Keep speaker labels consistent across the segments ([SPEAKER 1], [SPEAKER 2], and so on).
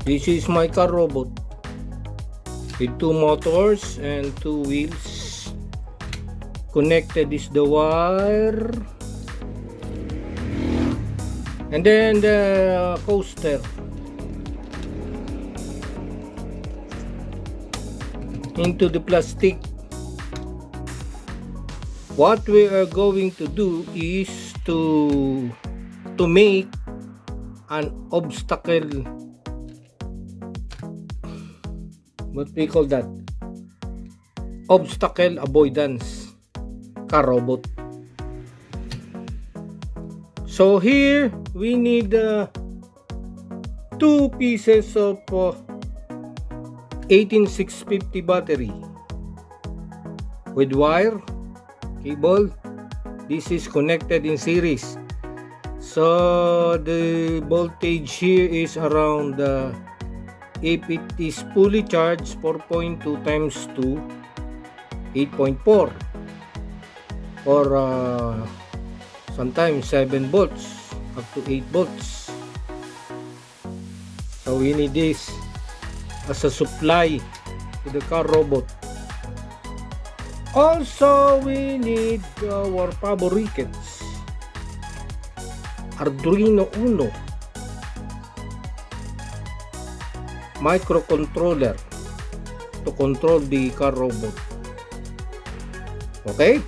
[SPEAKER 1] This is my car robot with 2 motors and 2 wheels. Connected is the wire, and then the coaster. Into the plastic. What we are going to do is to make an obstacle, what we call that, obstacle avoidance car robot. So here we need 2 pieces of 18650 battery with wire, cable. This is connected in series, so the voltage here is around, if it is fully charged, 4.2 times 2, 8.4, or sometimes 7 volts up to 8 volts. So we need this as a supply to the car robot. Also, we need our favorites, Arduino Uno microcontroller to control the car robot. Okay,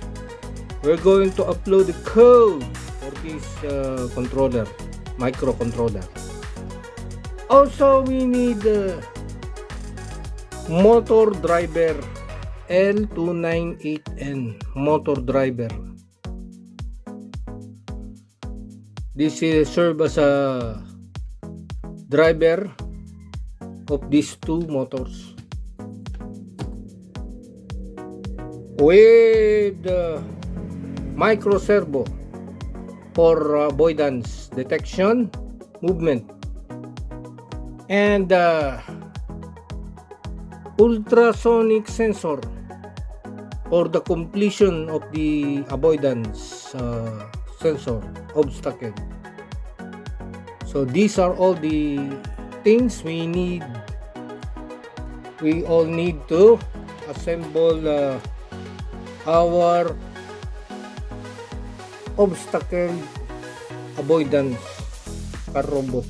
[SPEAKER 1] we're going to upload the code for this microcontroller. Also, we need motor driver, L298N motor driver. This is serve as a driver of these 2 motors. With micro servo for avoidance detection, movement, and ultrasonic sensor for the completion of the avoidance sensor obstacle. So these are all the things we need. We all need to assemble our obstacle avoidance car robot.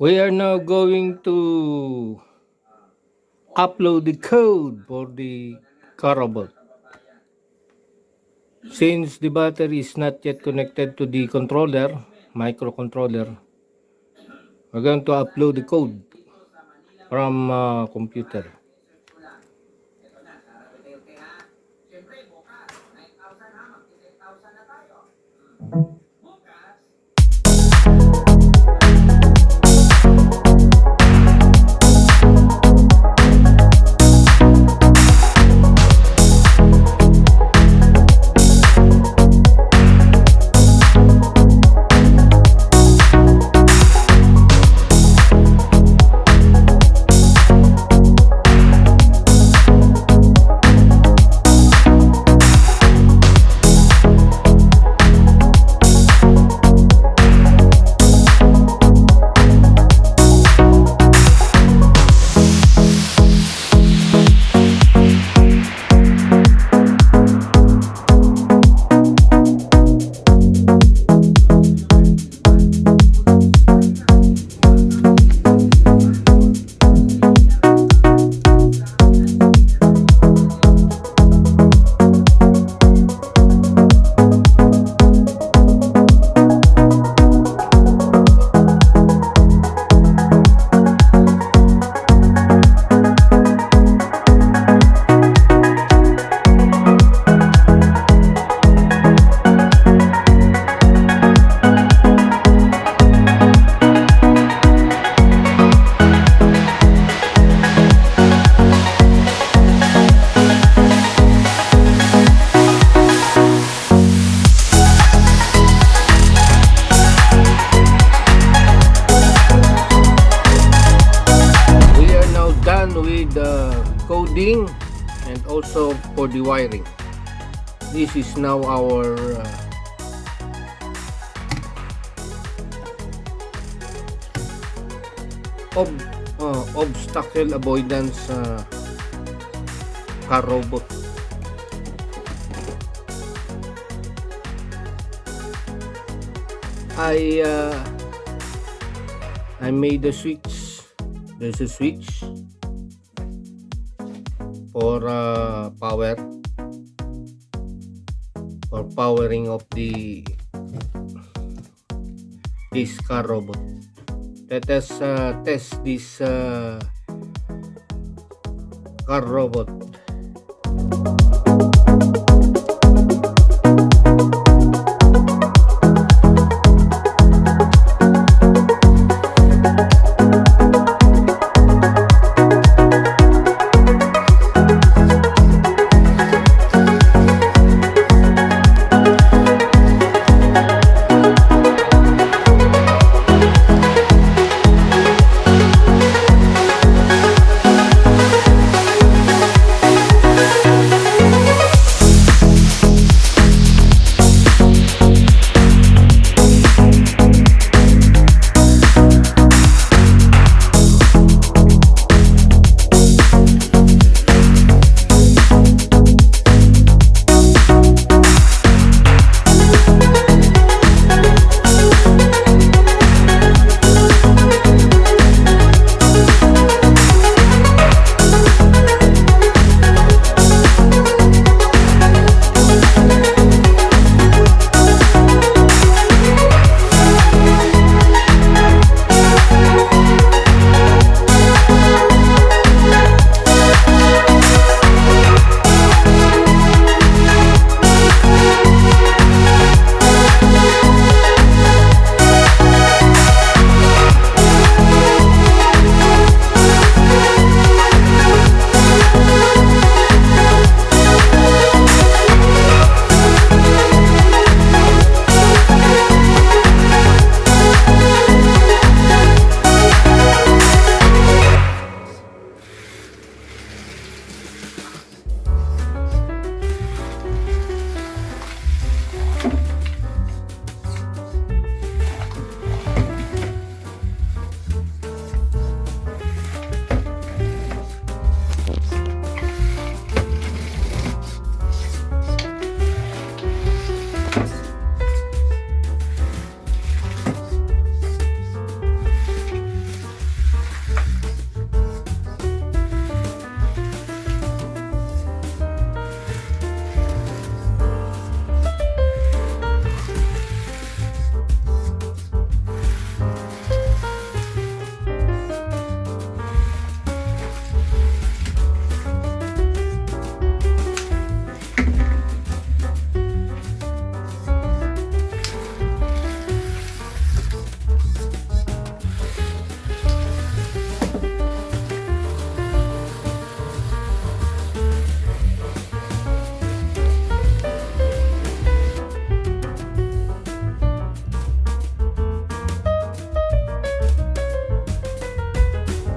[SPEAKER 1] We are now going to upload the code for the car robot. Since the battery is not yet connected to the controller, microcontroller, we're going to upload the code from computer. coding and also for the wiring. This is now our obstacle avoidance car robot. I made a switch. There's a switch for power, for powering of this car robot. Let us test this car robot.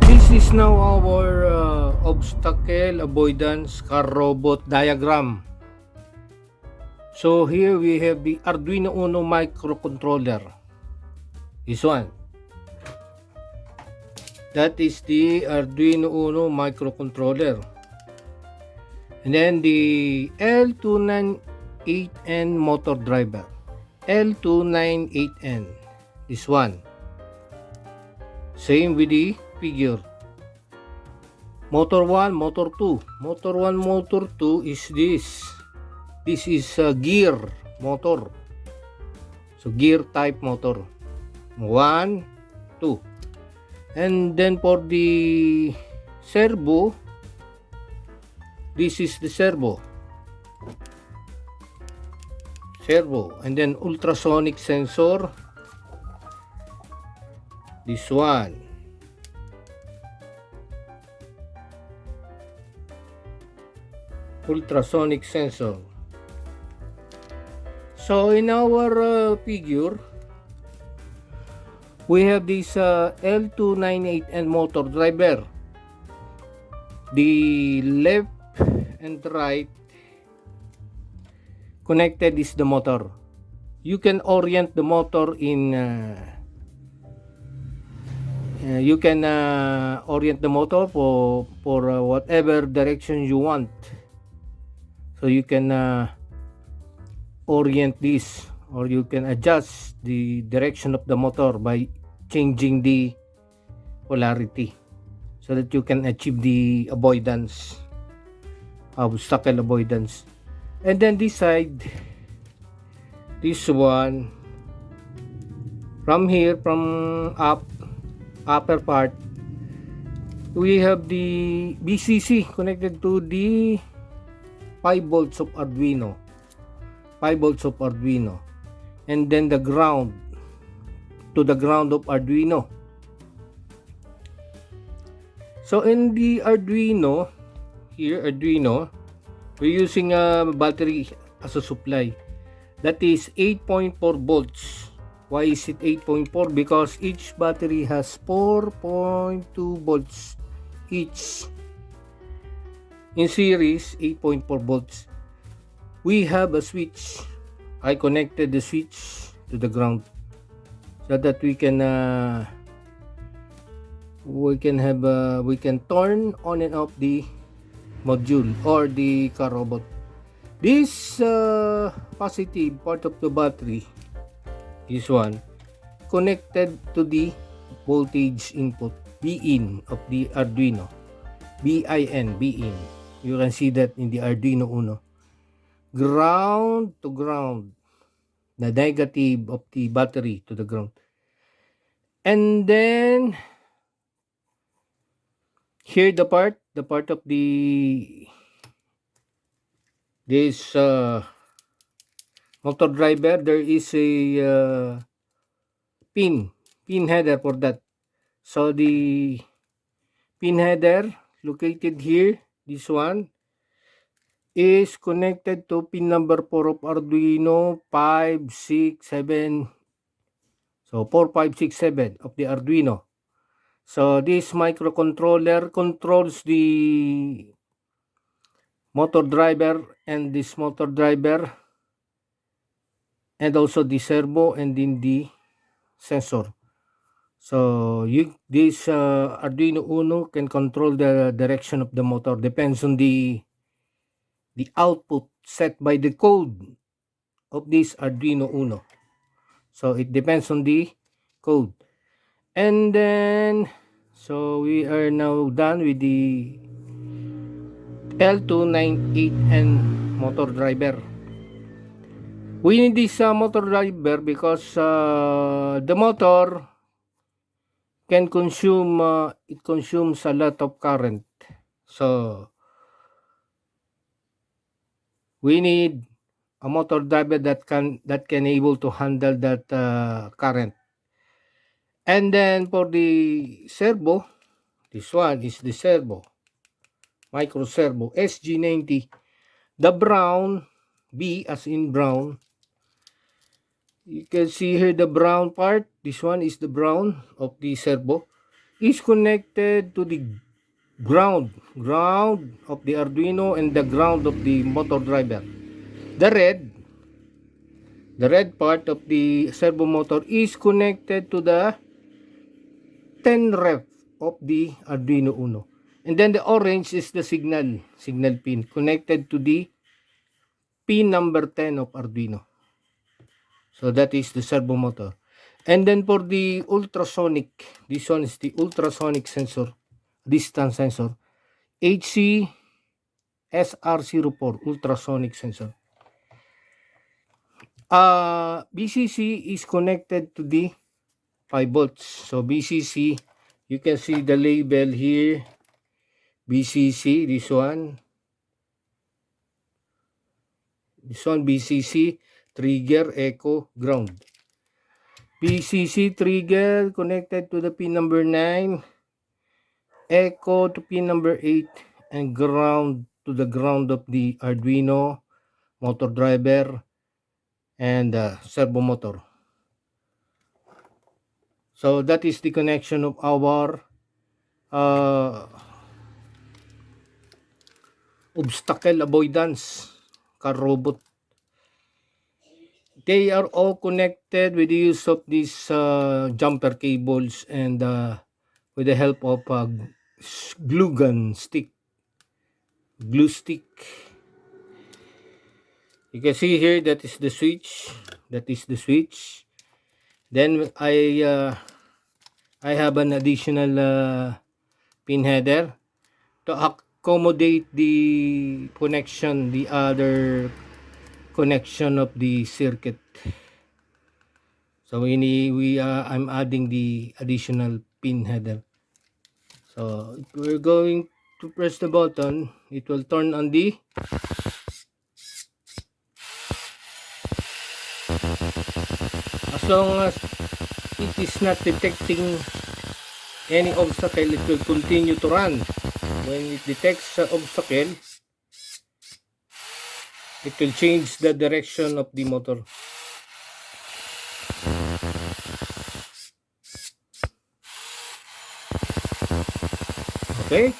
[SPEAKER 1] This is now our obstacle avoidance car robot diagram. So here we have the Arduino Uno microcontroller. This one. That is the Arduino Uno microcontroller. And then the L298N motor driver. L298N. This one. Same with the figure. Motor 1, motor 2. Motor 1, motor 2 is this. This is a gear motor. So gear type motor. 1, 2. And then for the servo, this is the servo. Servo. And then ultrasonic sensor. This one. Ultrasonic sensor. So in our figure, we have this L298N motor driver. The left and right connected is the motor. You can orient the motor in you can orient the motor for whatever direction you want. So you can orient this, or you can adjust the direction of the motor by changing the polarity, so that you can achieve the avoidance, obstacle avoidance. And then this side, this one, from here, from upper part, we have the VCC connected to the 5 volts of Arduino, 5 volts of Arduino, and then the ground, to the ground of Arduino. So in the Arduino, here Arduino, we're using a battery as a supply. That is 8.4 volts. Why is it 8.4? Because each battery has 4.2 volts each. In series, 8.4 volts. We have a switch. I connected the switch to the ground so that we can turn on and off the module or the car robot. This positive part of the battery, this one, connected to the voltage input Bin of the Arduino. Bin. You can see that in the Arduino Uno. Ground to ground, the negative of the battery to the ground. And then here the part of the this motor driver, there is a pin header for that. So the pin header located here, this one, is connected to pin number 4 of Arduino 5, 6, 7. So 4, 5, 6, 7 of the Arduino. So this microcontroller controls the motor driver and this motor driver, and also the servo, and then the sensor. So this Arduino Uno can control the direction of the motor, depends on the output set by the code of this Arduino Uno. So it depends on the code. And then, so we are now done with the L298N motor driver. We need this motor driver because the motor can consume, it consumes a lot of current. So we need a motor driver that can able to handle that current. And then for the servo, this one is the servo, micro servo SG90. The brown, B as in brown, you can see here the brown part, this one is the brown of the servo, is connected to the ground of the Arduino and the ground of the motor driver. The red part of the servo motor is connected to the 10 ref of the Arduino Uno. And then the orange is the signal pin connected to the pin number 10 of Arduino. So that is the servo motor. And then for the ultrasonic, this one is the ultrasonic sensor, distance sensor, HC-SR04 ultrasonic sensor. BCC is connected to the 5 volts. So BCC, you can see the label here, BCC, this one BCC, trigger, echo, ground. BCC trigger connected to the pin number 9, echo to pin number 8, and ground to the ground of the Arduino motor driver and servo motor. So that is the connection of our obstacle avoidance car robot. They are all connected with the use of these jumper cables and with the help of glue gun stick, glue stick. You can see here that is the switch. That is the switch. Then I have an additional pin header to accommodate the connection, the other connection of the circuit. So I'm adding the additional pin header. So we're going to press the button. It will turn on the as long as it is not detecting any obstacle, it will continue to run. When it detects an obstacle, it will change the direction of the motor. Okay.